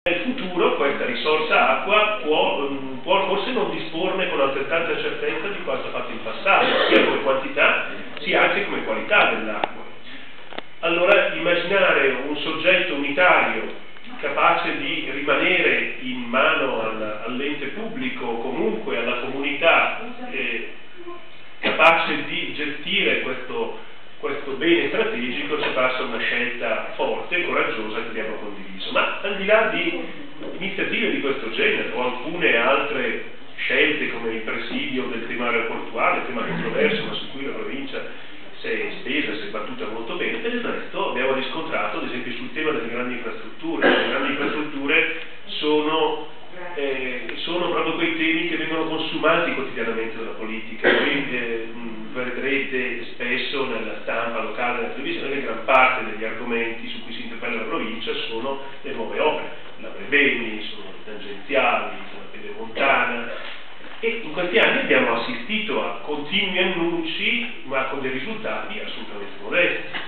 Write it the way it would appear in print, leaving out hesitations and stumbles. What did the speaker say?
Nel futuro questa risorsa acqua può forse non disporne con altrettanta certezza di quanto ha fatto in passato, sia come quantità sia anche come qualità dell'acqua. Allora immaginare un soggetto unitario capace di rimanere in mano all'ente pubblico o comunque alla comunità, capace di gestire questo bene strategico, ci passa una scelta forte e coraggiosa che abbiamo condiviso. Ma al di là di iniziative di questo genere o alcune altre scelte come il presidio del tema aeroportuale, tema controverso ma su cui la provincia si è spesa, si è battuta molto bene, per il resto abbiamo riscontrato ad esempio sul tema delle grandi infrastrutture. Le grandi infrastrutture sono proprio quei temi che vengono consumati quotidianamente dalla politica. Voi vedrete spesso nella stampa locale e nella televisione che gran parte degli argomenti su cui si interpella la provincia sono le nuove opere, la Brebemi, sono le tangenziali, sono la Pedemontana, e in questi anni abbiamo assistito a continui annunci ma con dei risultati assolutamente modesti.